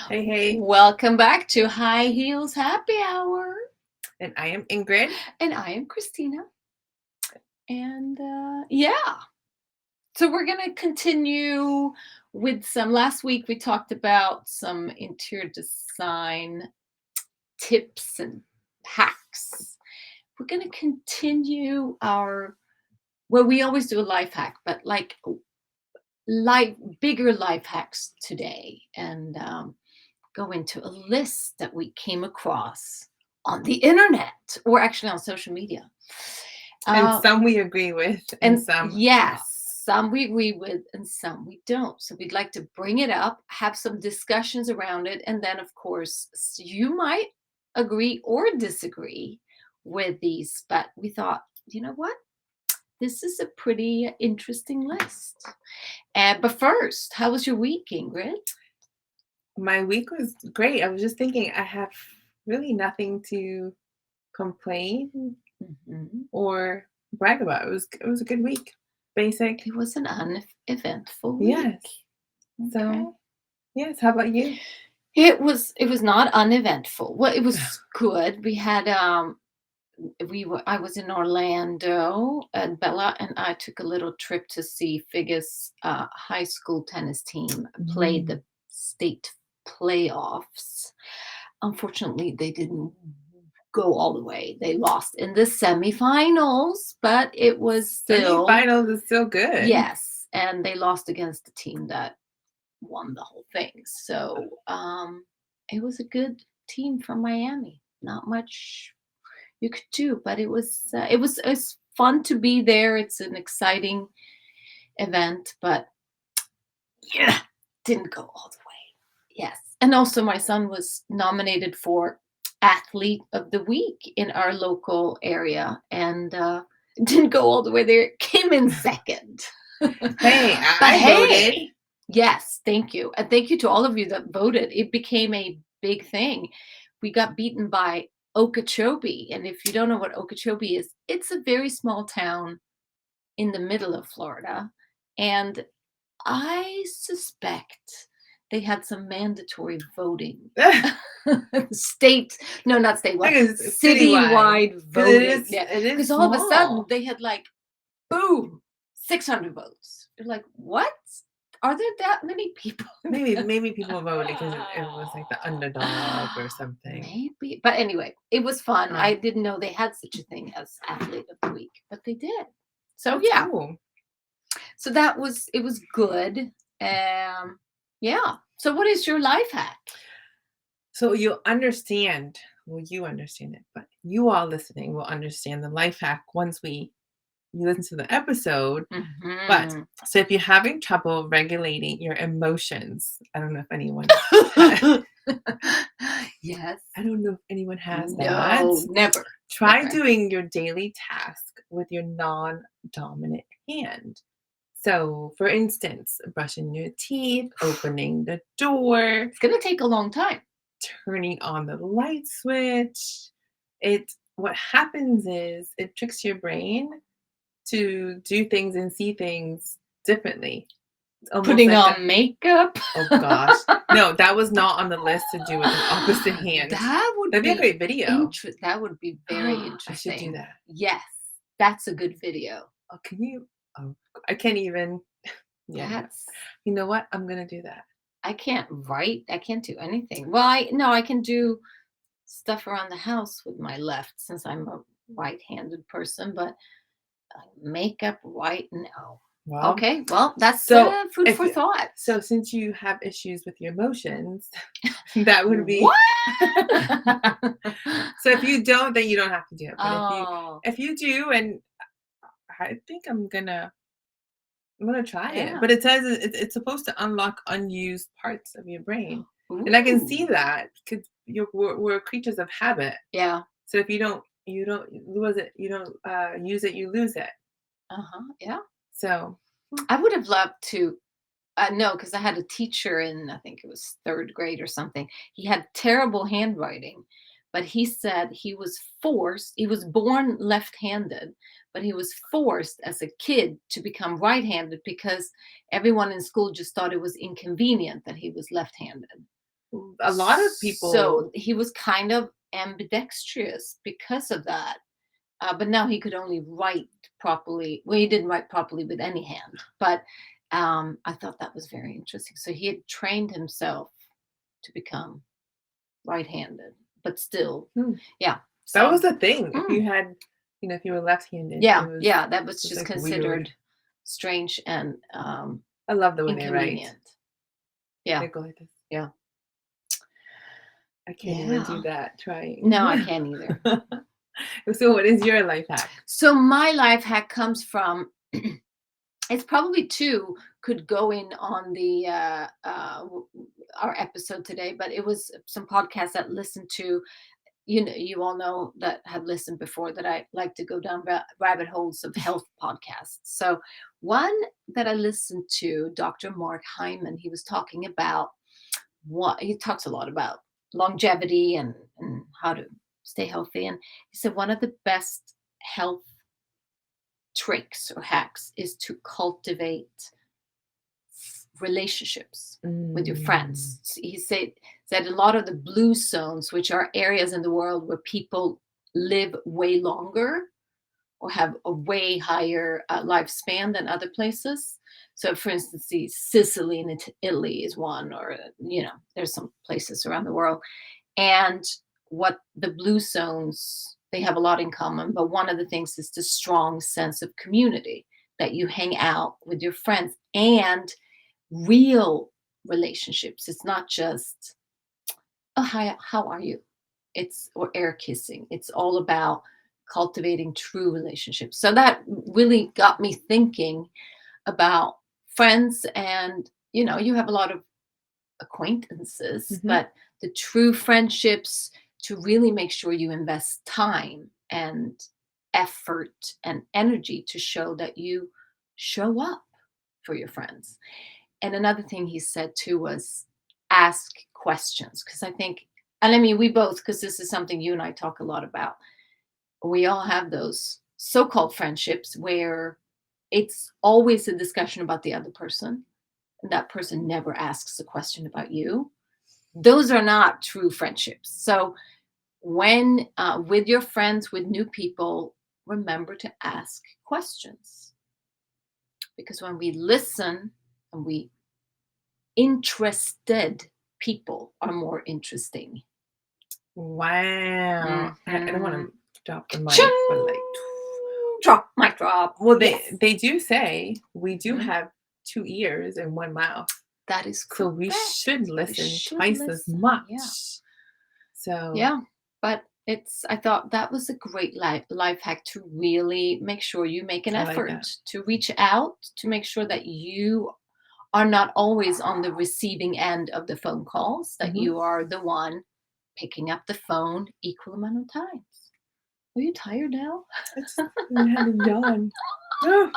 Hey, hey. Welcome back to High Heels Happy Hour. And I am Ingrid. And I am Christina. And yeah, so we're going to continue with some. Last week we talked about some interior design tips and hacks. We're going to continue we always do a life hack, but like bigger life hacks today. And go into a list that we came across on the internet or actually on social media. And some we agree with, and some yes, some we agree with and some we don't. So we'd like to bring it up, have some discussions around it, and then, of course, you might agree or disagree with these. But we thought, you know what? This is a pretty interesting list. But first, how was your week, Ingrid? my week was great. I was just thinking I have really nothing to complain Mhm. or brag about. It was a good week. Basic. It was an uneventful week. Yes. Okay. So yes. How about you? It was not uneventful. Well, it was good. We had I was in Orlando, and Bella and I took a little trip to see Figgis high school tennis team play Mm. the state playoffs. Unfortunately, they didn't go all the way. They lost in the semifinals, but it was still, Semifinals is still good. yes, and they lost against the team that won the whole thing. So it was a good team from Miami. Not much you could do, but it's fun to be there. It's an exciting event, but yeah, didn't go all the way. Yes, and also my son was nominated for Athlete of the Week in our local area, and didn't go all the way there. Came in second. Hey, But I voted. hey, yes, thank you. And thank you to all of you that voted. It became a big thing. We got beaten by Okeechobee. And if you don't know what Okeechobee is, it's a very small town in the middle of Florida. And I suspect they had some mandatory voting. State, no, not I statewide, guess citywide. citywide Because it voting. is Yeah. it is Because all of a sudden small. they had like, boom, 600 votes. You're like, what? Are there that many people? Maybe people voted because it was like the underdog or something. Maybe. But anyway, it was fun. Huh. I didn't know they had such a thing as Athlete of the Week, but they did. So That's yeah. cool. So it was good. Yeah. So what is your life hack? So you'll understand, well, you understand it, but you all listening will understand the life hack once you listen to the episode. But Mhm. so if you're having trouble regulating your emotions, I don't know if anyone Yes. I don't know if anyone has that. No, never. Try Never. doing your daily task with your non-dominant hand. So, for instance, brushing your teeth, opening the door, It's gonna take a long time. turning on the light switch. What happens is it tricks your brain to do things and see things differently. It's almost Putting like on makeup. oh gosh. No, that was not on the list to do with an opposite hand. That would That'd be a be great video. that would be very I should do interesting. that. Yes, that's a good video. Oh, can you? Oh, I can't even. Yeah, no. That's You know what? I'm gonna do that. I can't write. I can't do anything. Well, I no, I can do stuff around the house with my left since I'm a right-handed person, but makeup right no. Well, Okay, well, that's so food for thought. so since you have issues with your emotions, that would be. What? So if you don't, then you don't have to do it. But Oh, if you do, and I think I'm gonna try it. yeah. But it says it's supposed to unlock unused parts of your brain, and I can see Ooh. that because we're creatures of habit. Yeah. So if you don't lose it, you don't use it, you lose it. Uh-huh. Yeah. So I would have loved to no, because I had a teacher in, I think it was third grade or something. He had terrible handwriting, but he said he was born left handed, but he was forced as a kid to become right handed because everyone in school just thought it was inconvenient that he was left handed. A lot of So people. he was kind of ambidextrous because of that. But now he could only write properly. Well, he didn't write properly with any hand, but I thought that was very interesting. So he had trained himself to become right-handed, but still, Hmm, yeah. that was So, the thing. If mm, you had, if you were left-handed, yeah, yeah, that was it was just like weird. considered strange and I love the way they write. inconvenient. Yeah, They go like this. yeah, I can't even do yeah. that No, trying. I can't either. So what is your life hack? So my life hack comes from it's probably two could go in on the our episode today, but it was some podcasts that listened to, you all know that have listened before that I like to go down rabbit holes of health podcasts. So one that I listened to, Dr. Mark Hyman, he was talking about what he talks a lot about longevity and how to stay healthy, and he said one of the best health tricks or hacks is to cultivate relationships with your Mm. friends. He said a lot of the blue zones, which are areas in the world where people live way longer or have a way higher lifespan than other places. So, for instance, the Sicily in Italy is one, or there's some places around the world. And what the blue zones, they have a lot in common, but one of the things is the strong sense of community that you hang out with your friends and real relationships. It's not just, oh, hi, how are you? It's or air kissing. It's all about cultivating true relationships. So that really got me thinking about friends, and you have a lot of acquaintances, Mhm. but the true friendships, to really make sure you invest time and effort and energy to show that you show up for your friends. And another thing he said too was ask questions. Because I think, and I mean, we both, because this is something you and I talk a lot about, we all have those so called friendships where it's always a discussion about the other person, and that person never asks a question about you. Those are not true friendships. So, when with your friends, with new people, remember to ask questions, because when we listen and we interested, people are more interesting. Wow. I don't want Mhm. to drop the Ka-ching! mic, but like, Drop, mic drop. well, Yes. they do say we do Mhm. have two ears and one mouth, That is so we correct. should We listen should twice as listen. Yeah. much. So Yeah. But I thought that was a great life hack to really make sure you make an I like effort that. to reach out, to make sure that you are not always on the receiving end of the phone calls, that Mhm. you are the one picking up the phone equal amount of times. Are you tired now? I just had a yawn. Oh,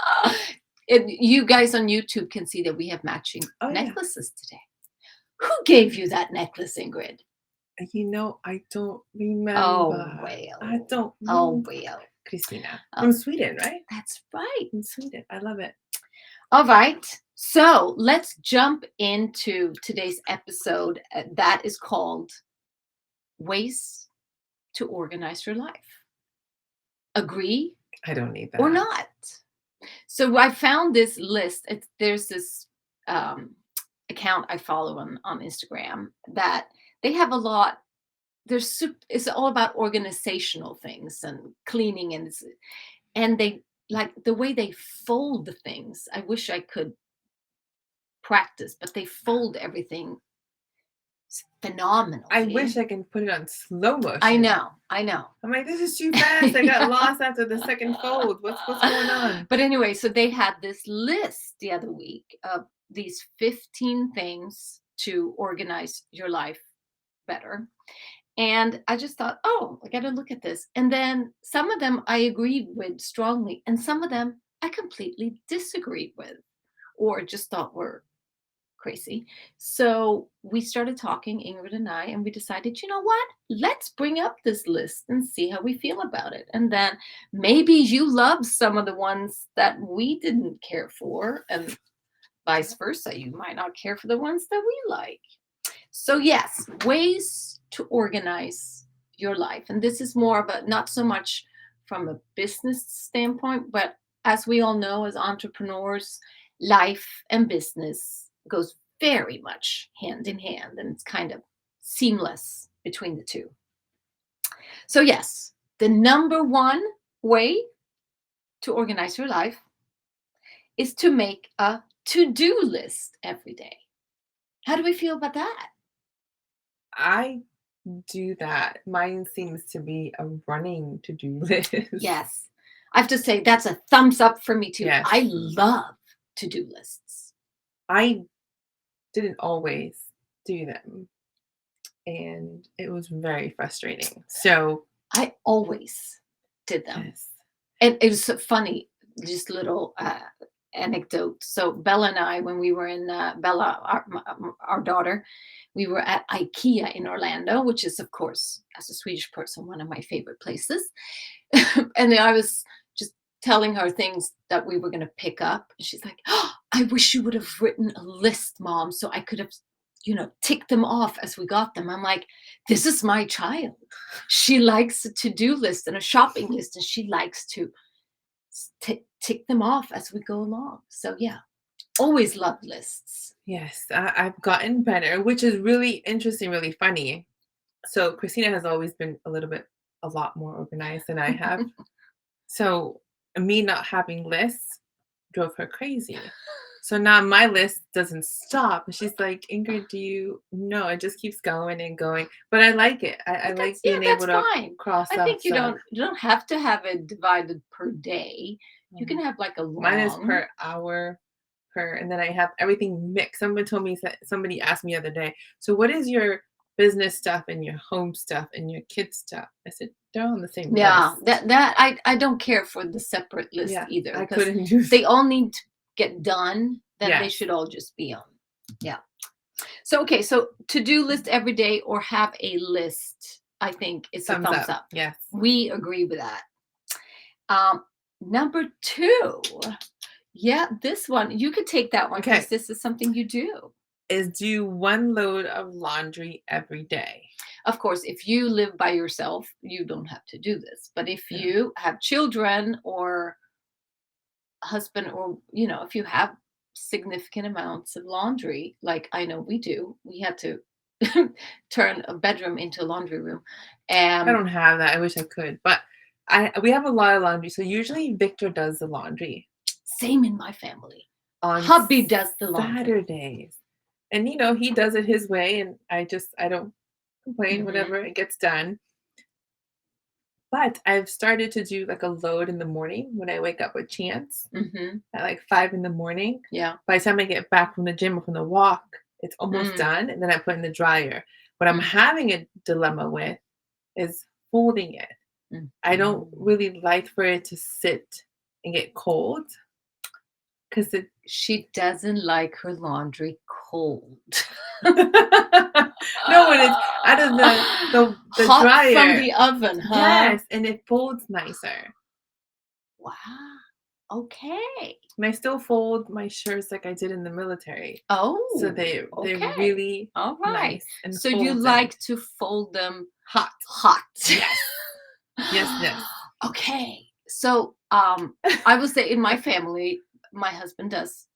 You guys on YouTube can see that we have matching oh yeah. necklaces today. Who gave you that necklace, Ingrid? I don't Oh, remember. I well. don't Oh, remember. well. Christina Oh, from Sweden, right? that's right. From Sweden. I love it. All right. So let's jump into today's episode that is called Ways to Organize Your Life. Agree I don't need or that. not? So I found this list. There's this um, account I follow on Instagram that they have a lot. It's all about organizational things and cleaning, and they like the way they fold the things. I wish I could practice, but they fold everything I phenomenally. wish I can put it on slow I motion. know, I know. I'm like, this is too fast. I got lost after the second fold. What's going on? But anyway, so they had this list the other week of these 15 things to organize your life better. And I just thought, oh, I got to look at this. And then some of them I agreed with strongly, and some of them I completely disagreed with or just thought were crazy. So we started talking, Ingrid and I, and we decided, you know what? Let's bring up this list and see how we feel about it. And then maybe you love some of the ones that we didn't care for, and vice versa. You might not care for the ones that we like. So yes, ways to organize your life. And this is more of a not so much from a business standpoint, but as we all know, as entrepreneurs, life and business goes very much hand in hand and it's kind of seamless between the two. So yes, the number one way to organize your life is to make a to-do list every day. How do we feel about that? I do that. Mine seems to be a running to-do list. Yes. I have to say that's a thumbs up for me too. Yes. I love to-do lists. I didn't always do them, and it was very frustrating. So, I always did them. yes. And it was so funny, just little anecdote. So Bella and I, when we were in Bella, our daughter, we were at IKEA in Orlando, which is, of course, as a Swedish person, one of my favorite places. And I was just telling her things that we were going to pick up. And she's like, oh, I wish you would have written a list, Mom, so I could have, ticked them off as we got them. I'm like, this is my child. She likes a to-do list and a shopping list, and she likes to tick them off as we go along. So yeah, always love lists. Yes, I've gotten better, which is really interesting, really funny. So Christina has always been a lot more organized than I have. So me not having lists drove her crazy. So now my list doesn't stop. And she's like, Ingrid, do you no, it just keeps going and going. But I like it. I like being able to Fine. cross I off think you stuff. don't have to have it divided per day. You can have like a Mine is long. per hour, and then I have everything mixed. Somebody asked me the other day, so what is your business stuff and your home stuff and your kids stuff? I said, they're on the same Yeah, list. I don't care for the separate list Yeah, either I because couldn't do they all need to get done. Then they Yes. should all just be on. Yeah. So okay, so to-do list every day or have a list, I think it's a thumbs up. Yes. We agree with that. Number two, yeah, this one you could take that one because Okay. this is something you do. Is do one load of laundry every day. Of course, if you live by yourself, you don't have to do this. But if Yeah. you have children or husband, or if you have significant amounts of laundry, like I know we do, we had to turn a bedroom into a laundry room. I don't have that. I wish I could, but we have a lot of laundry. So usually Victor does the laundry Same in my family. on Hubby does the laundry. Saturdays. And he does it his way, and I don't complain, whatever, it gets done. But I've started to do like a load in the morning when I wake up with Chance at like 5 in the morning. Yeah. By the time I get back from the gym or from the walk, it's almost done, and then I put in the dryer. What I'm having a dilemma with is folding it. I don't really like for it to sit and get cold because She doesn't like her laundry cold. no, when it's out of the hot dryer from the oven, huh? Yes, and it folds nicer. Wow. Okay. And I still fold my shirts like I did in the military. Oh. So they're okay. really All right. nice and So you folded. like to fold them hot. Yes. Yes. Okay. So I will say in my family, my husband does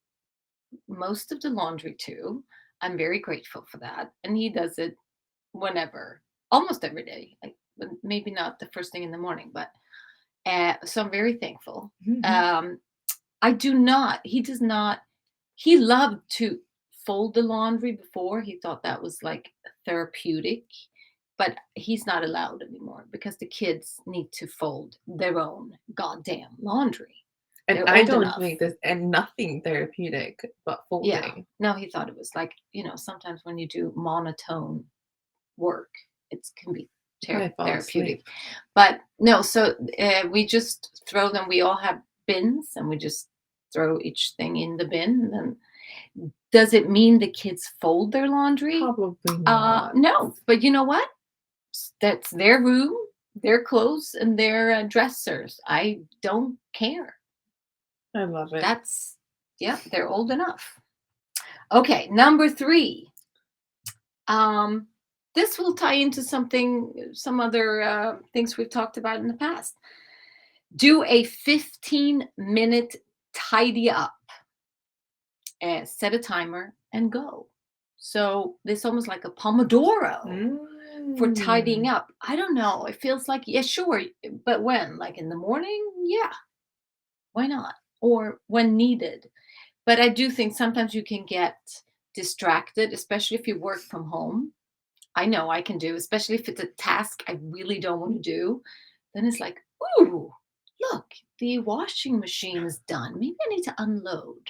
most of the laundry too. I'm very grateful for that. And he does it whenever, almost every day. But maybe not the first thing in the morning, but so I'm very thankful. I do not, he does not, he loved to fold the laundry before. He thought that was like therapeutic, but he's not allowed anymore because the kids need to fold their own goddamn laundry. And They're I old don't enough. think there's nothing therapeutic but folding. Yeah. No, he thought it was like, sometimes when you do monotone work, it can be therapeutic. But no, so we just throw them. We all have bins, and we just throw each thing in the bin. And then, does it mean the kids fold their laundry? Probably not. No, but you know what? That's their room, their clothes, and their dressers. I don't care. I love it. They're old enough. Okay, number 3. Um, this will tie into some other things we've talked about in the past. Do a 15-minute tidy up and set a timer and go. So this almost like a Pomodoro for tidying Mm. up. I don't know. It feels like, yeah, sure. But when? Like in the morning? Yeah, why not? Or when needed. But I do think sometimes you can get distracted, especially if you work from home. I know I can do, especially if it's a task I really don't want to do. Then it's like, ooh, look, the washing machine is done. Maybe I need to unload.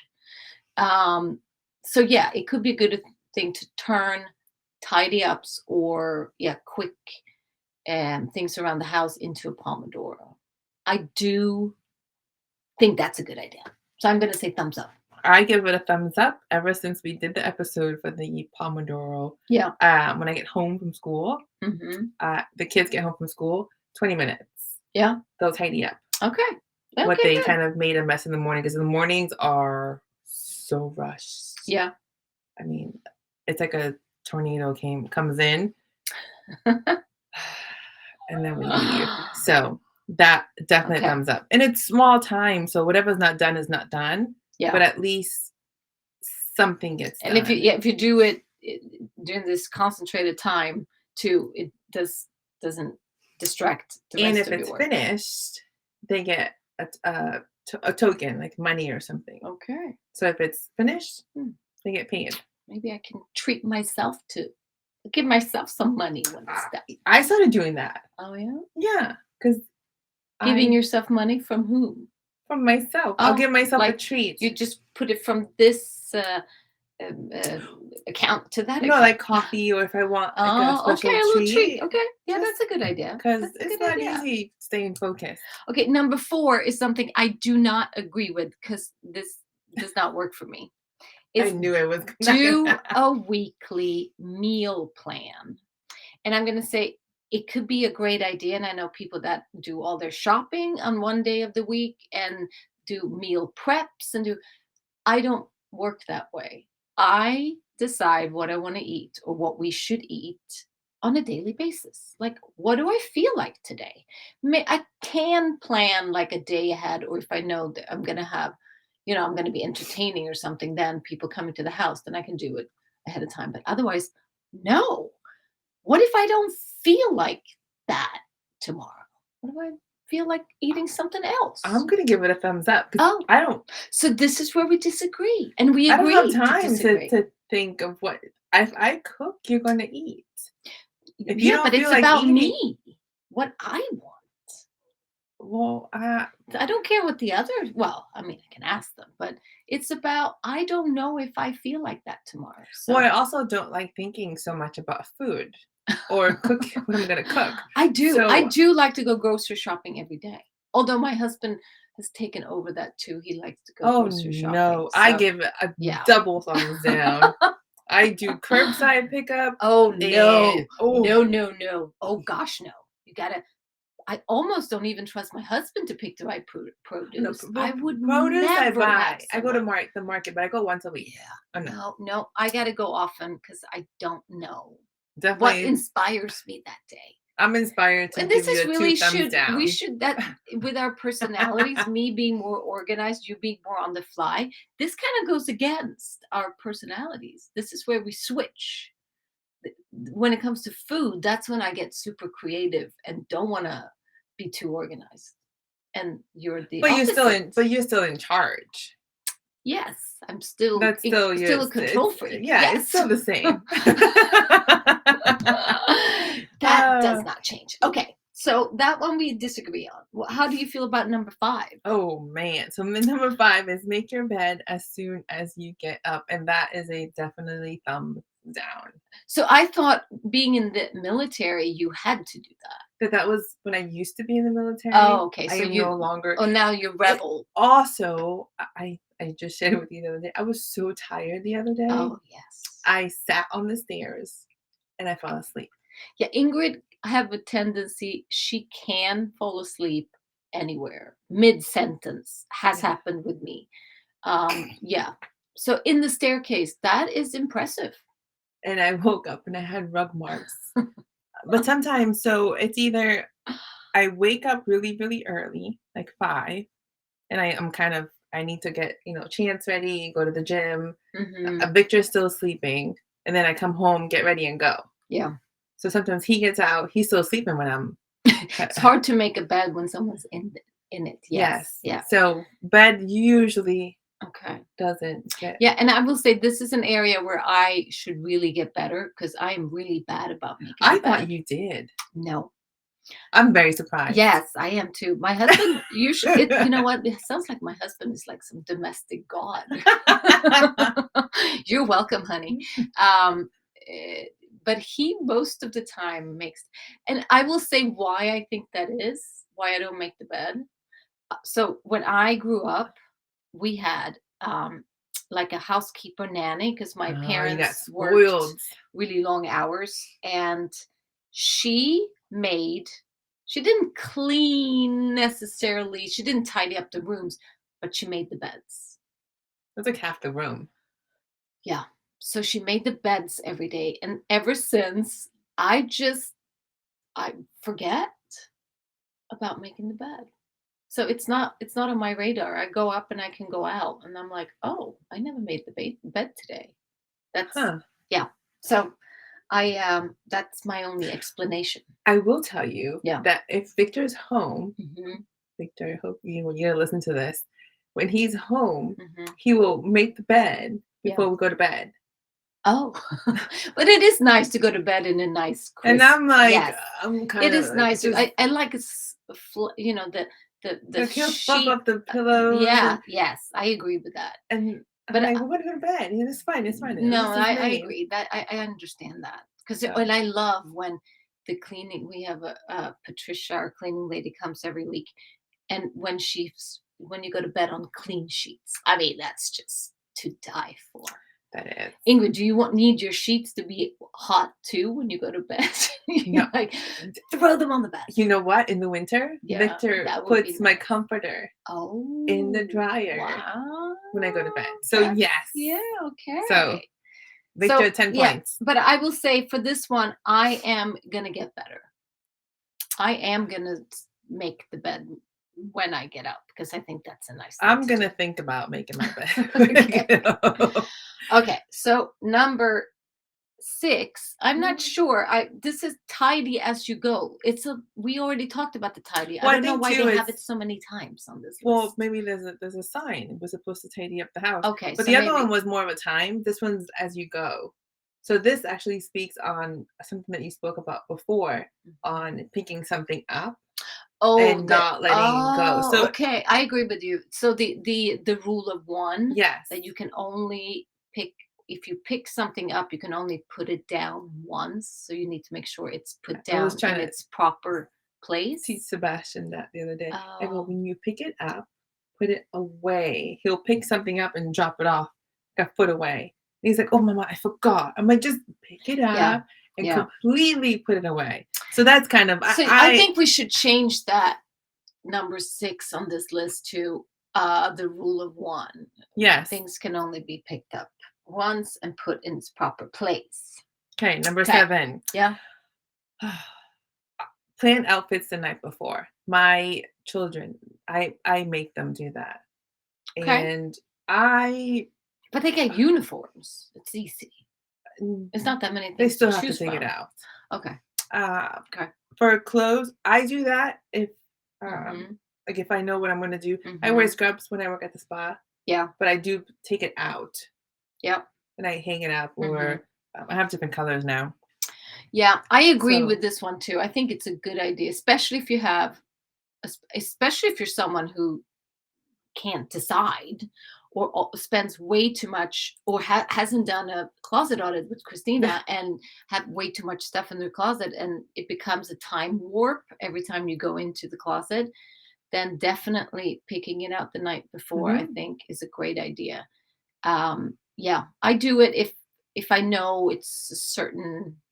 Um, so yeah, it could be a good thing to turn tidy ups or yeah, quick things around the house into a Pomodoro. I do think that's a good idea. So I'm going to say thumbs up. I give it a thumbs up ever since we did the episode for the Pomodoro. Yeah. When I get home from school, Hmm. the kids get home from school, 20 minutes. Yeah. They'll tidy up Okay. what Okay. they Good. kind of made a mess in the morning because the mornings are so rushed. Yeah. I mean, it's like a tornado comes in and then we leave. So that definitely Okay. thumbs up. And it's small time, so whatever's not done is not done. Yeah. But at least something gets And if you done. if you do it during this concentrated time too, it doesn't distract the And rest if of your it's work. finished, they get a token, like money or something. Okay. So if it's finished, Hmm. they get paid. Maybe I can treat myself to give myself some money when it's done. I started doing that. Oh yeah? Yeah, because Giving I yourself money from whom? from myself, I'll Oh, give myself a like treat. you just put it from this account to that No, account. like coffee, or if I want like a Oh, okay, special a little treat. treat, Okay, yeah, just that's a good idea. because That's a it's good not idea. easy staying focused. Okay, number 4 is something I do not agree with because this does not work for me. I Is knew it was not do gonna. a weekly meal plan. And I'm going to say it could be a great idea. And I know people that do all their shopping on one day of the week and do meal preps and do. I don't work that way. I decide what I want to eat or what we should eat on a daily basis. Like, what do I feel like today? I can plan like a day ahead, or if I know that I'm going to have, I'm going to be entertaining or something, then people coming to the house, then I can do it ahead of time. But otherwise, no. What if I don't feel like that tomorrow? What if I feel like eating something else? I'm gonna give it a thumbs up because Oh, I don't. so this is where we disagree, and we I don't have agree to time disagree. to think of what if I cook, you're gonna eat. If you Yeah, but don't feel it's like about eating, me, what I want. well, I don't care what the others. Well, I mean, I can ask them, but it's about I don't know if I feel like that tomorrow. well, I So also don't like thinking so much about food or cook what I'm gonna cook. I do. I So, do like to go grocery shopping every day. Although my husband has taken over that too. He likes to go oh grocery shopping. no, I So give it a yeah. double thumbs down. I do curbside pickup Oh and no. No, no, no. Oh gosh, no. You gotta I almost don't even trust my husband to pick the right no, produce. I would produce I never have buy. I go to someone. the market, but I go once a week. Yeah. Oh no, No, no, I gotta go often because I don't know what definitely. inspires me that day. I'm inspired to And this give you is a two really thumbs we down. should that with our personalities, me being more organized, you being more on the fly, this kind of goes against our personalities. This is where we switch. When it comes to food, that's when I get super creative and don't want to be too organized. And you're the opposite. But you're still in charge. Yes, I'm still That's still still a yours. control freak. Yeah, it's Yes. still the same. That does uh, not change. Okay, so that one we disagree on. How do you feel about number 5? oh man. So number 5 is make your bed as soon as you get up, and that is a definitely thumb down. So I thought being in the military, you had to do that. But that was when I used to be in the military. Oh, okay. I So am no longer. now you're It rebel. also, I just shared it with you the other day. I was so tired the other day. Oh, yes. I sat on the stairs and I fell asleep. Yeah, Ingrid have a tendency, she can fall asleep anywhere. Mid-sentence has Yeah. happened with me. Yeah. So in the staircase, that is impressive. and I woke up and I had rug marks. But sometimes, so it's either I wake up really, really early, like 5, and I'm kind of I need to get, Chance ready, go to the gym. Mhm. Victor's still sleeping, and then I come home, get ready, and go. Yeah. So sometimes he gets out, he's still sleeping when I'm It's hard to make a bed when someone's in it. Yes. yes. Yeah. So bed usually Okay. doesn't get Yeah, and I will say this is an area where I should really get better because I am really bad about making the I thought bed. you did. No. I'm very surprised. Yes, I am too. My husband, you know what? It sounds like my husband is like some domestic god. You're welcome, honey. Um, eh, but he most of the time makes, and I will say why I think that is, why I don't make the bed. So when I grew up, we had like a housekeeper nanny because my Oh, you got parents worked spoiled. really long hours, and she made she didn't clean necessarily, she didn't tidy up the rooms, but she made the beds. That's like half the room. Yeah. So she made the beds every day, and ever since I forget about making the bed. So it's not on my radar. I go up and I can go out and I'm like, "Oh, I never made the bed today." That's Huh. yeah. So that's my only explanation. I will tell you Yeah. that if Victor's home, Mhm. Victor, I hope you're gonna listen to this. When he's home, Mhm. he will make the bed Yeah. before we go to bed. Oh. But it is nice to go to bed in a nice And crisp. I'm like, Yes. I'm It kind of is like nice to just I like the like he'll fluff sheet. up the pillows Yeah, yes, I agree with that. and I'm But like, we're gonna go to bed. And it's fine, it's fine. no, This is I made. agree that I understand that because So and I love when the cleaning we have Patricia, our cleaning lady, comes every week, and when you go to bed on clean sheets, I mean that's just to die for. that is. Ingrid, do you need your sheets to be hot too when you go to bed? No. You like throw them on the bed. You know what? In the winter, Yeah, Victor that would be puts my nice. comforter in the Oh, dryer wow. when I go to bed. So That's yes. yeah, So okay. Victor, So, 10 yeah, points. but I will say for this one, I am gonna get better. I am gonna make the bed when I get up because I think that's a nice thing I'm to do. gonna think about making my Okay. bed. Okay, so number 6, I'm not Mm. sure. This is tidy as you go. We already talked about the tidy. I Well, I don't know think why too they have it is so many times on this well, list. maybe there's a sign. It was supposed to tidy up the house. Okay, But so the other one maybe was more of a time. This one's as you go. So this actually speaks on something that you spoke about before Mhm. on picking something up Oh, and not letting go. So okay, I agree with you. So the rule of 1 yes. that you can only pick if you pick something up, you can only put it down once. So you need to make sure it's put I was down trying in to its proper teach place. Sebastian that the other day. I go, Oh, when you pick it up, put it away. He'll pick something up and drop it off like a foot away. And he's like, oh, mama, I forgot. I'm like, just pick it yeah, up and yeah. completely put it away. So that's kind of, So I think we should change that number 6 on this list to the rule of 1. yes. Things can only be picked up once and put in its proper place. Okay, number Okay. 7. Yeah. Plan outfits the night before. My children, I make them do that. Okay. And I, But they get uniforms. It's easy. mm, It's not that many they things to still have to choose figure it from. out. Okay. Uh, Okay. for clothes, I do that if, Mhm. like, if I know what I'm gonna do. I wear Mhm. scrubs when I work at the spa, Yeah. but I do take it out Yep. and I hang it out, Mhm. or I have different colors now. Yeah, I agree So with this one too. I think it's a good idea, especially if you have especially if you're someone who can't decide or spends way too much or hasn't done a closet audit with Christina and have way too much stuff in their closet and it becomes a time warp every time you go into the closet, then definitely picking it out the night before I mhm. think is a great idea. Yeah, I do it if I know it's a certain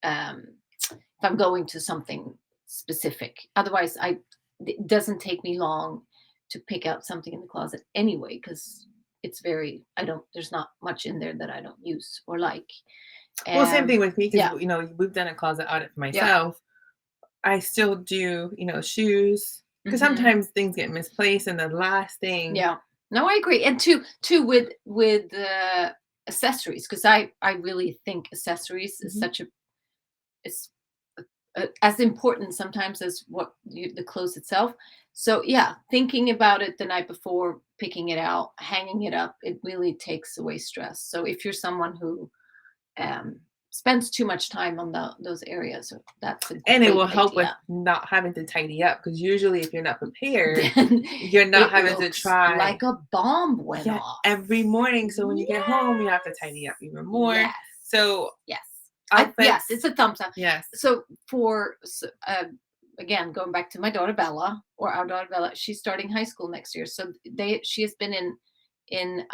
um, if I'm going to something specific. Otherwise, it doesn't take me long to pick out something in the closet anyway because it's very I don't there's not much in there that I don't use or like. Well, same thing with me because Yeah. we've done a closet audit for Yeah. myself. I still do, shoes because Mhm. sometimes things get misplaced, and the last thing. Yeah. No, I agree. And too with accessories, because I really think accessories is Mhm. such a it's as important sometimes as the clothes itself. So yeah, thinking about it the night before, picking it out, hanging it up, it really takes away stress. So if you're someone who um, spends too much time on those areas, that's a And it great will help with idea. not having to tidy up because usually if you're not prepared, Then you're not it having to looks try. like a bomb went Yeah, off. every morning. So when you get home, you have to tidy up Yes. even more. Yes. So Yes. Yes, outfits, it's a thumbs up. yes. So again, going back to my daughter Bella, or our daughter Bella, she's starting high school next year. So she has been in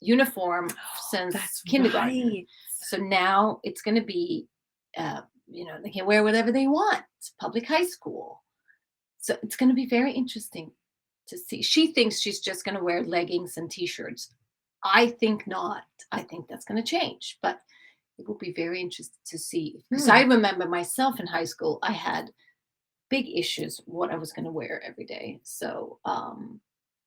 uniform since That's kindergarten. right. So now it's going to be, they can wear whatever they want. It's public high school. So it's going to be very interesting to see. She thinks she's just going to wear leggings and t-shirts. I think not. I think that's going to change, but it will be very interesting to see. Because I Hmm. remember myself in high school, I had big issues what I was going to wear every day. So,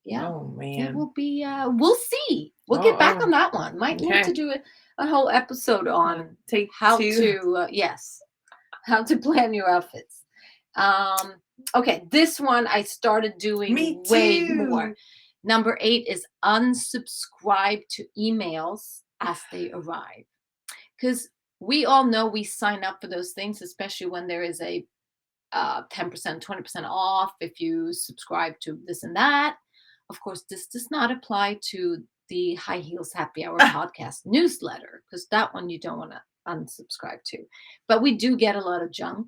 yeah, Oh it man. will be. We'll see. We'll Oh, get back oh. on that one. Might need to Okay. do a whole episode on Take how two. to how to plan your outfits. Um, okay, this one I started doing Me way more. too. Number 8 is unsubscribe to emails as they arrive. Because we all know we sign up for those things, especially when there is a 10%, 20% off if you subscribe to this and that. Of course, this does not apply to the High Heels Happy Hour podcast newsletter, because that one you don't want to unsubscribe to. But we do get a lot of junk.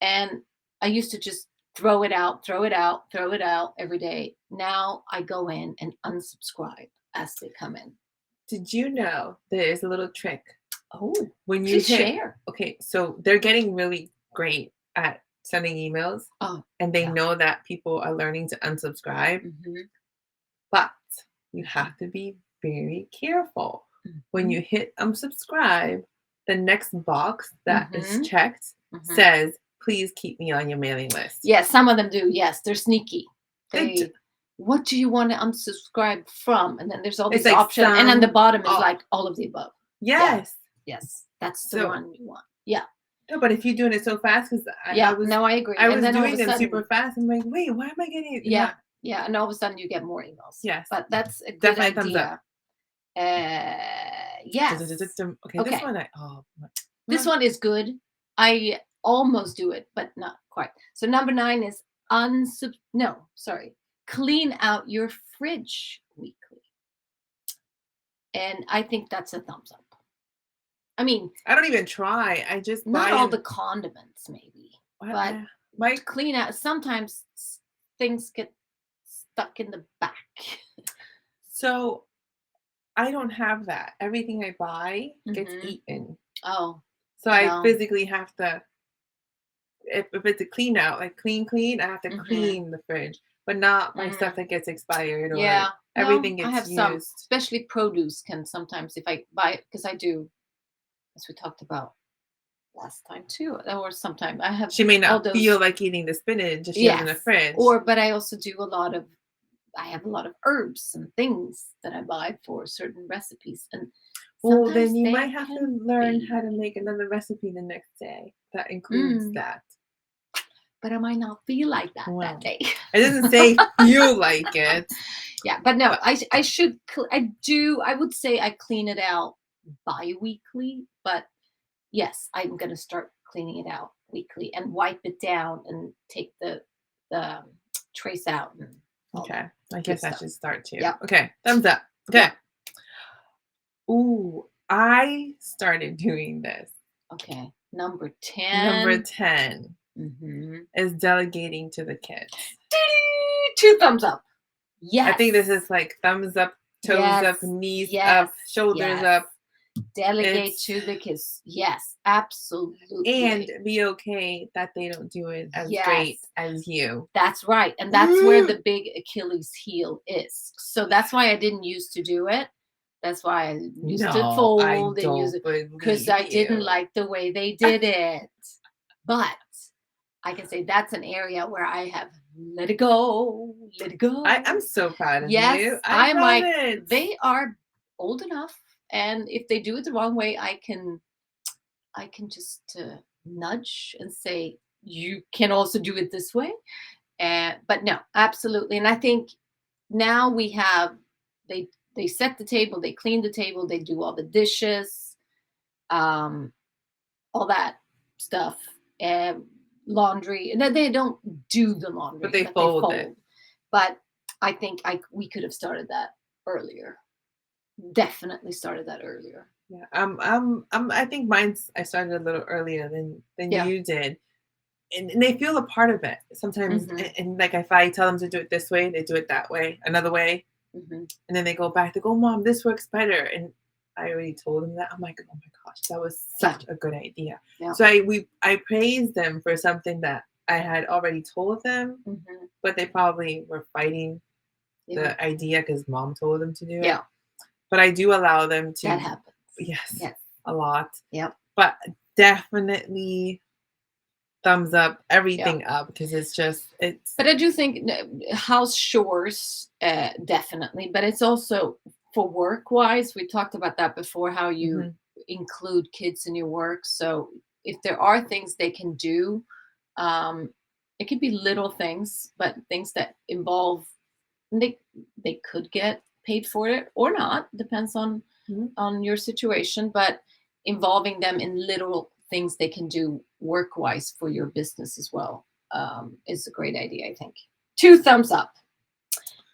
And I used to just throw it out, throw it out, throw it out every day. Now I go in and unsubscribe as they come in. Did you know there's a little trick Oh, when you please hit? share. Okay, so they're getting really great at sending emails, Oh, and they yeah. know that people are learning to unsubscribe, Hmm. but you have to be very careful. When Hmm. you hit unsubscribe, the next box that is Hmm. checked Hmm. says, "Please keep me on your mailing list." Yeah, some of them do. Yes, they're sneaky. They d- What do you want to unsubscribe from? And then there's all It's these like options. And on the some bottom is all. like all of the above. Yeah, Yes. yes. That's the So one you want. Yeah. no, but if you're doing it so fast, because I Yeah. was No, I agree. I And was then all of doing a them super sudden, fast. I'm like, wait, why am I getting yeah, yeah. And all of a sudden you get more emails. Yes, But that's a good definitely a thumbs up. idea. Yes. Okay, this Okay. one This uh, one is good. I almost do it, but not quite. So number 9 is clean out your fridge weekly. And I think that's a thumbs up. I mean, I don't even try. I just not buy all the and condiments maybe, what but my to clean out, sometimes things get stuck in the back. so I don't have that. Everything I buy gets Hmm. eaten. Oh, So I well. physically have to if it's a clean out, like clean, I have to Hmm. clean the fridge, but not my stuff Hmm. that gets expired or Yeah. No, everything I gets have some, used. especially produce can sometimes, if I buy it, because I do, as we talked about last time too, or sometime I have She may all not feel those. like eating the spinach if she has in the Yes. fridge. But I also do I have a lot of herbs and things that I buy for certain recipes. And Well, then sometimes you might they have to can learn how to be, make another recipe the next day that includes mm, that. but I might not feel like that Well, day. it doesn't say feel like it, Yeah. But no, but I should, I would say I clean it out bi-weekly, but yes, I'm going to start cleaning it out weekly and wipe it down and take the trace out and all that okay. I good guess I stuff. should start too. Yep. Okay, thumbs up. Okay. Yep. Ooh, I started doing this. Okay. Number Number 10. 10 Mm-hmm. is delegating to the kids. 2 thumbs up. I Yes. think this is like thumbs up, toes Yes. up, knees Yes. up, shoulders Yes. up. Delegate It's to the kids. Yes, absolutely. and be okay that they don't do it as great Yes. as you. That's right. And that's where the big Achilles heel is. So that's why I didn't used to do it. That's why I used to No, I fold and use don't it because believe I didn't you. like the way they did it. But I can say that's an area where I have let it go, let it I'm go. so proud of you. Yes, I I'm love like, it. they are old enough, and if they do it the wrong way, I can just nudge and say, you can also do it this way. And but no, absolutely. And I think now we have they they set the table, they clean the table, they do all the dishes, um, all that stuff, and laundry. And then they don't do the But laundry, they but they fold it. fold. But I think we could have started that earlier. Definitely started that earlier. Yeah. I think mine's I started a little earlier than Yeah. you did. And they feel a part of it. Sometimes Hmm. and like if I tell them to do it this way, they do it that way, another way. Hmm. And then they go back, they go, Mom, this works better. And I already told them that. I'm like, oh my gosh, that was Yeah. such a good idea. Yeah. So I praised them for something that I had already told them, Hmm. but they probably were fighting Yeah. the idea because mom told them to do it. Yeah. But I do allow them That to, happens. yes, Yes. a lot. Yep. But definitely thumbs up, Yeah. everything up because it's But I do think house chores, definitely. But it's also for work wise. We talked about that before. How you mhm, include kids in your work. So if there are things they can do, um, it could be little things, but things that involve they they could get paid for it or not. Depends mhm. on your situation, but involving them in little things they can do work wise for your business as well, is a great idea, I think. Two thumbs up.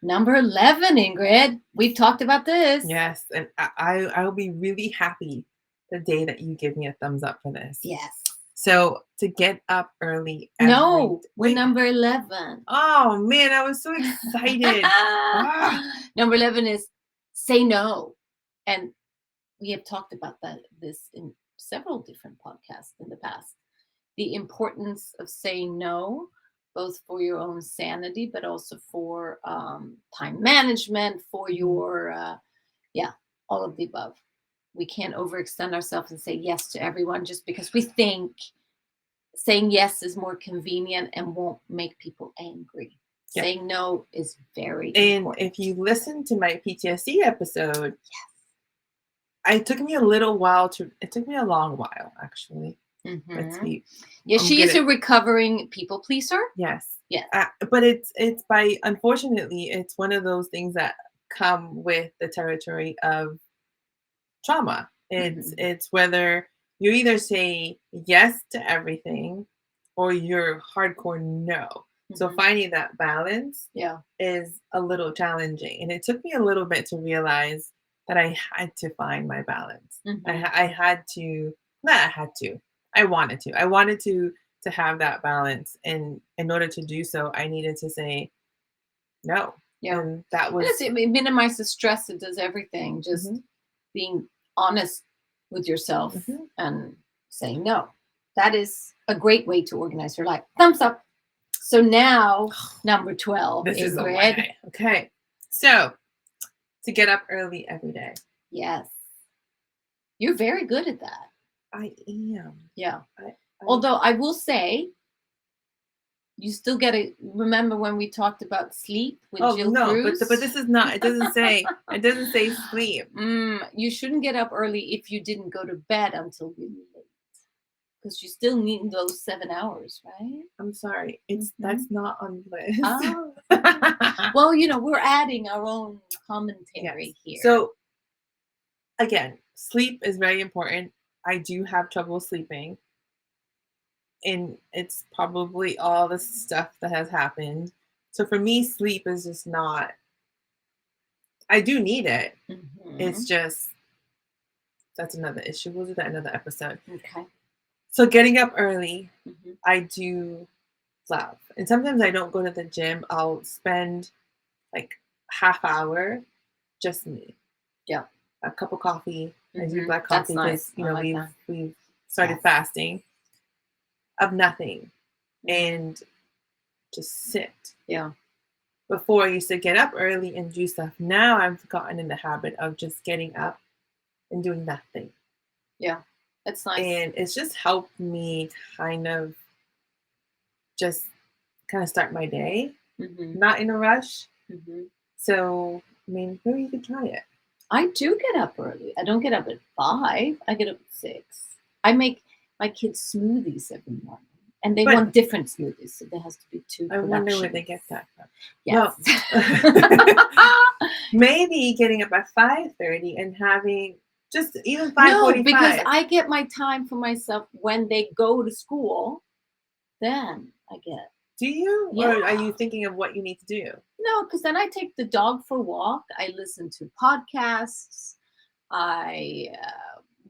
Number 11, Ingrid. We've talked about this. Yes, and I will be really happy the day that you give me a thumbs up for this. Yes. So to get up early No, we're wait, number 11. oh man, I was so excited. Ah, Number 11 is say no. And we have talked about this in several different podcasts in the past. The importance of saying no, both for your own sanity, but also for time management, for mhm, your, yeah, all of the above. We can't overextend ourselves and say yes to everyone just because we think saying yes is more convenient and won't make people angry. yeah. Saying no is very And important. if you listen to my PTSD episode, it took me a long while actually. Let's Hmm. be Yeah, I'm she is gonna a recovering people pleaser. yes. Yes. But it's by unfortunately, it's one of those things that come with the territory of trauma. Hmm. It's whether you either say yes to everything or you're hardcore no. So Hmm. finding that balance Yeah. is a little challenging. And it took me a little bit to realize that I had to find my balance. Hmm. I had to, not I had to, I wanted to. I wanted to have that balance. And in order to do so, I needed to say no. Yeah. And And that was it minimizes stress. It does everything. Just mhm, being honest with yourself mhm. and saying no. That is a great way to organize your life. Thumbs up. So now, number 12, This is a Ingrid. way. Okay. So to get up early every day. Yes. You're very good at that. I am. Yeah. I Although I will say, you still got to remember when we talked about sleep with oh Jill no, but Cruz. this is not it doesn't say sleep. You shouldn't get up early if you didn't go to bed until really late, because you still need those 7 hours, right? I'm sorry. It's Hmm. that's not on the list. Oh, well, we're adding our own Yes. commentary here. So again, sleep is very important. I do have trouble sleeping, and it's probably all the stuff that has happened. So for me, sleep is just not I do need it. It's Hmm. just that's another issue. We'll do that another episode. Okay. So getting up early, Hmm. I do love. And sometimes I don't go to the gym. I'll spend like half hour just me. Yeah. A cup of coffee. I do Hmm. black That's coffee because nice. I like that. we've started Yes. fasting of nothing Hmm. and just sit Yeah. before I used to get up early and do stuff. Now I've gotten in the habit of just getting up and doing nothing. Yeah. That's nice. And it's just helped me kind of just kind of start my day, Mm-hmm. not in a rush. Mm-hmm. So, I mean, maybe you could try it. I do get up early. I don't get up at 5. I get up at 6. I make my kids smoothies every morning, and they But want different smoothies, so there has to be 2 I wonder where they productions. get that from. Yes. Well, maybe getting up at 5:30 and having just even No, because 5:45. I get my time for myself when they go to school. Then I get Do you? Or are yeah. you thinking of what you need to do? No, because then I take the dog for a walk. I listen to podcasts. I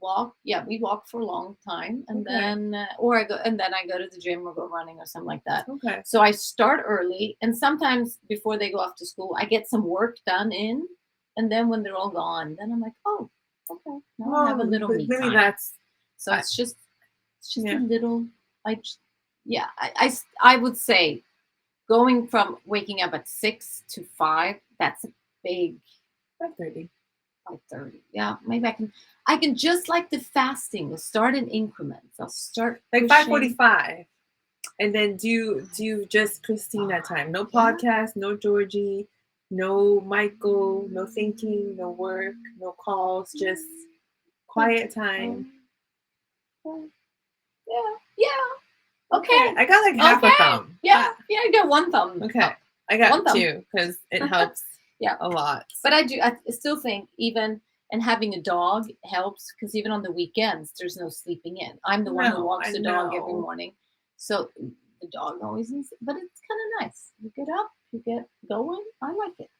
walk. Yeah, we walk for a long time, and Okay. then or I go and then I go to the gym or go running or something like that. Okay. So I start early, and sometimes before they go off to school, I get some work done in, and then when they're all gone, then I'm like, oh, okay, now I have a Well, little me maybe time. that's So I, it's just a yeah. little. Yeah, I would say going from waking up at 6 to 5, that's a big 5:30. 5:30. Yeah, maybe I can just like the fasting. We'll start in increments. I'll start Like pushing 5:45. And then do just Christina time. No Yeah. podcast, no Georgie, no Michael, no thinking, no work, no calls, just quiet time. Yeah. Yeah. Okay. I got like half a Okay. thumb. Yeah. Yeah. I got one thumb. Okay. I One got thumb. 2 because it helps Yeah. a lot. But I still think even and having a dog helps because even on the weekends there's no sleeping in. I'm the one who No, walks I the dog every know. morning, so the dog always. But it's kind of nice. You get up, you get going. I like it.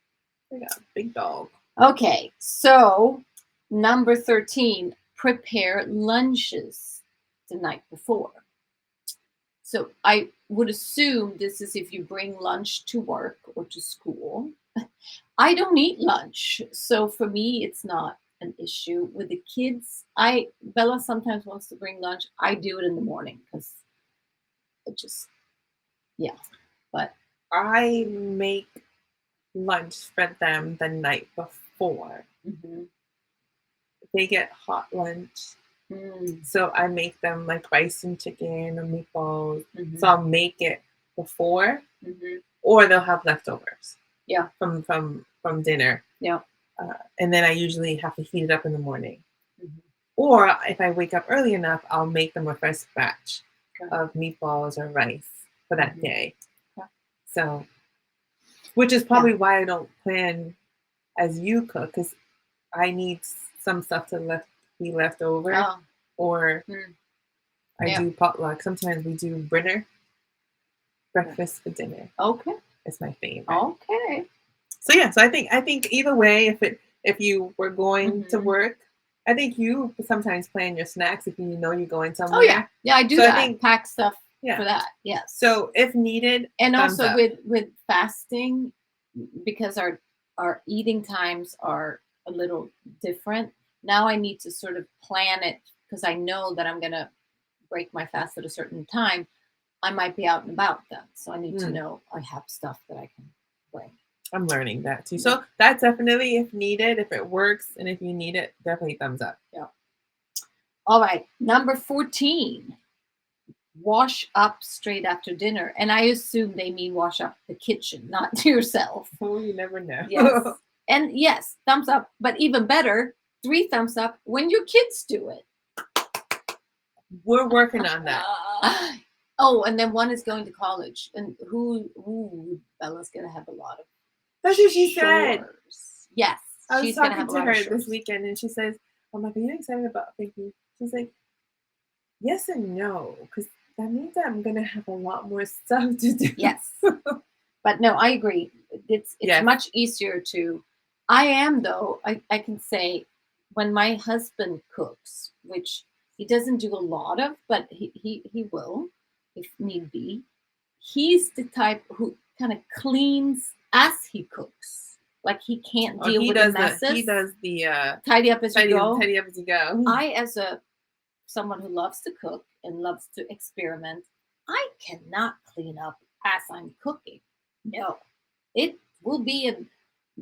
I got a big dog. Okay, so number 13, prepare lunches the night before. So I would assume this is if you bring lunch to work or to school. I don't eat lunch, so for me it's not an issue. With the kids, I Bella sometimes wants to bring lunch. I do it in the morning because it just yeah. But I make lunch for them the night before. mhm. They get hot lunch. Mm, So I make them like rice and chicken or meatballs. mhm, So I'll make it before, mhm. or they'll have leftovers. Yeah. From dinner, Yeah. and then I usually have to heat it up in the morning. Mhm. Or if I wake up early enough, I'll make them a fresh batch Okay. of meatballs or rice for that Mhm. day. Yeah. So, which is probably why I don't plan as you cook, because I need some stuff to be left over, Oh, or mm, I yeah. do potluck. Sometimes we do Brinner breakfast for dinner. Okay. It's my favorite. Okay. So yeah, so I think either way, if you were going to Mhm. work, I think you sometimes plan your snacks if you know you're going Oh yeah. somewhere. Yeah, I do So I that. think Pack stuff yeah. for that. Yes. So if needed, And thumbs also up. with fasting, because our eating times are a little different. Now I need to sort of plan it because I know that I'm gonna break my fast at a certain time. I might be out and about then, so I need to Mm, know I have stuff that I can bring. I'm learning that too. Yeah. So that's definitely if needed, if it works, and if you need it, definitely thumbs up. Yeah. All right, number 14. Wash up straight after dinner. And I assume they mean wash up the kitchen, not yourself. Oh, you never know. Yes. And yes, thumbs up. But even better, 3 thumbs up when your kids do it. We're working on that. Oh, and then one is going to college. And Bella's going to have a lot of That's what she said. chores. Yes. I was She's going to talking have a to lot of her chores. this weekend, and she says, "I'm like, are you excited about thinking?" She's like, "Yes and no, because that means that I'm gonna have a lot more stuff to do." Yes. But no, I agree. It's Yes. much easier to. I am though. I can say when my husband cooks, which he doesn't do a lot of, but he will if need be. He's the type who kind of cleans as he cooks. Like he can't Oh, deal he with the does messes. he does the Tidy up as you go. tidy up as you go. I, as someone who loves to cook and loves to experiment, I cannot clean up as I'm cooking. No, it we'll be in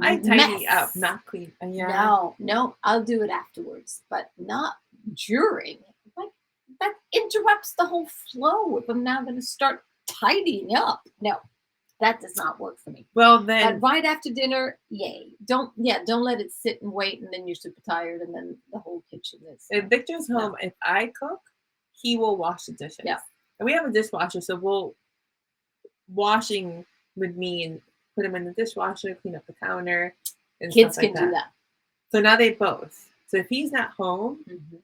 I tidy up, mess. not clean. Yeah. No, I'll do it afterwards, but not during. Like that interrupts the whole flow if I'm now going to start tidying up. No, that does not work for me. Well, But then right after dinner, yay! Don't let it sit and wait, and then you're super tired, and then the whole kitchen is. if Victor's No. home, if I cook, he will wash the dishes. Yeah. And we have a dishwasher, so we'll washing with me and put them in the dishwasher, clean up the counter, and Kids stuff like can do that. So now they both. So if he's not home, Mhm.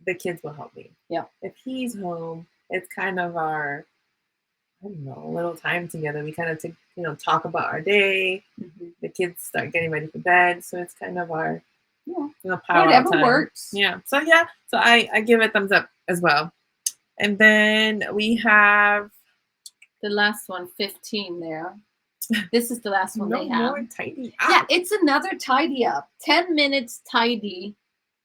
the kids will help me. Yeah. If he's home, it's kind of our, I don't know, a little time together. We kind of talk about our day. Mhm. The kids start getting ready for bed, so it's kind of our Yeah. power Whatever time. works. Yeah. So I give it a thumbs up as well. And then we have The last one, 15 there. This is the last one no they have. more tidy up. Yeah, it's another tidy up. 10 minutes tidy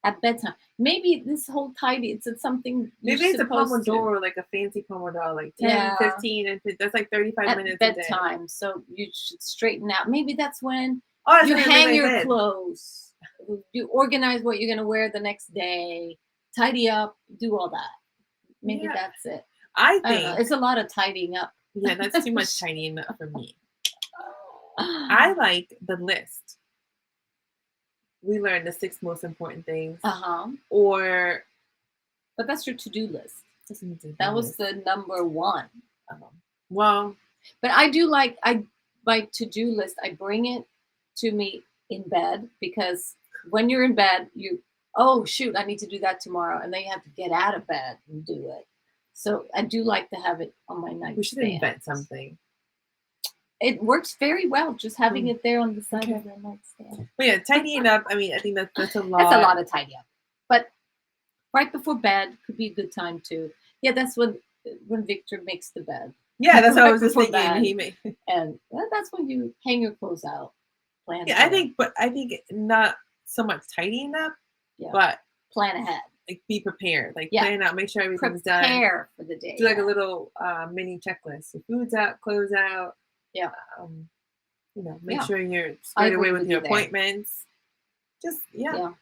at bedtime. Maybe this whole tidy, it's something you're Maybe it's a supposed to Pomodoro, like a fancy Pomodoro, like 10, Yeah. 15, and that's like 35 at minutes a day. bedtime. So you should straighten out. Maybe that's when Oh, that's you when I lay hang my your bed. clothes. You organize what you're going to wear the next day. Tidy up. Do all that. Maybe Yeah. that's it. I I don't know. think, It's a lot of tidying up. yeah, that's too much tidying up for me. I like the list. We learned the 6 most important things, Uh-huh. or But that's your to-do list. doesn't do That was this. the number one. Well, But I do like my to-do list. I bring it to me in bed because when you're in bed, oh shoot, I need to do that tomorrow, and then you have to get out of bed and do it. So I do like to have it on my nightstand. we should invent something. It works very well just having Hmm. it there on the side Okay. of your nightstand. But yeah, tidying up. I mean, I think that's a lot. That's a lot of tidy up. But right before bed could be a good time too. Yeah, that's when Victor makes the bed. Yeah, that's what I was Right just before thinking. bed. He made. And that's when you hang your clothes out. Plan Yeah, I ahead. think not so much tidying up, Yeah. but Plan ahead. like be prepared. Like Yeah. plan out, make sure everything's done. Prepare for the day. Do like a yeah. little mini checklist. Your food's out, clothes out. Yeah. Make Yeah. sure you're I squared agree away with with your you there. appointments. Just Yeah.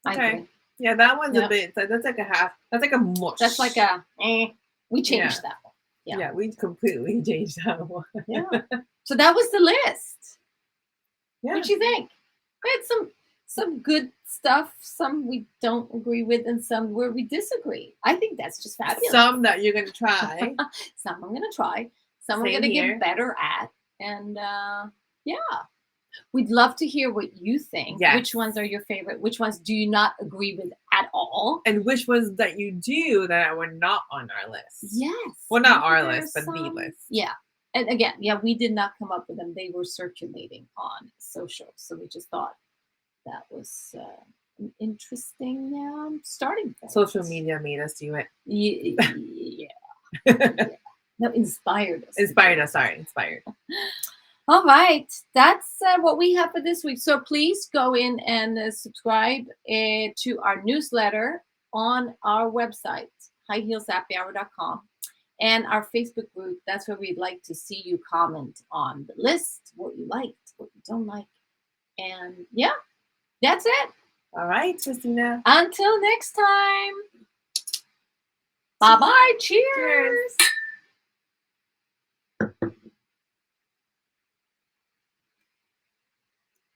I Okay. agree. Yeah, that one's a Yep. bit. That's like a half. That's like a mush. That's like a we changed that one. Yeah, we completely changed that one. Yeah. So that was the list. Yeah. What do you think? We had some good stuff, some we don't agree with, and some where we disagree. I think that's just fabulous. Some that you're gonna try. Some I'm gonna try. Some I'm Same gonna here. get better at. And yeah. We'd love to hear what you think. Yes. Which ones are your favorite? Which ones do you not agree with at all? And which ones that you do that were not on our list? Yes. Well, not Maybe our there's list, but the some- list. Yeah. And again, we did not come up with them. They were circulating on social. So we just thought that was an interesting starting point. Social media made us do it. Yeah. No, inspired us. Inspired us. Sorry, inspired. All right. That's what we have for this week. So please go in and subscribe to our newsletter on our website, highheelshappyhour.com, and our Facebook group. That's where we'd like to see you comment on the list, what you liked, what you don't like. And yeah, that's it. All right, Christina. Until next time. Bye-bye. Cheers. Cheers.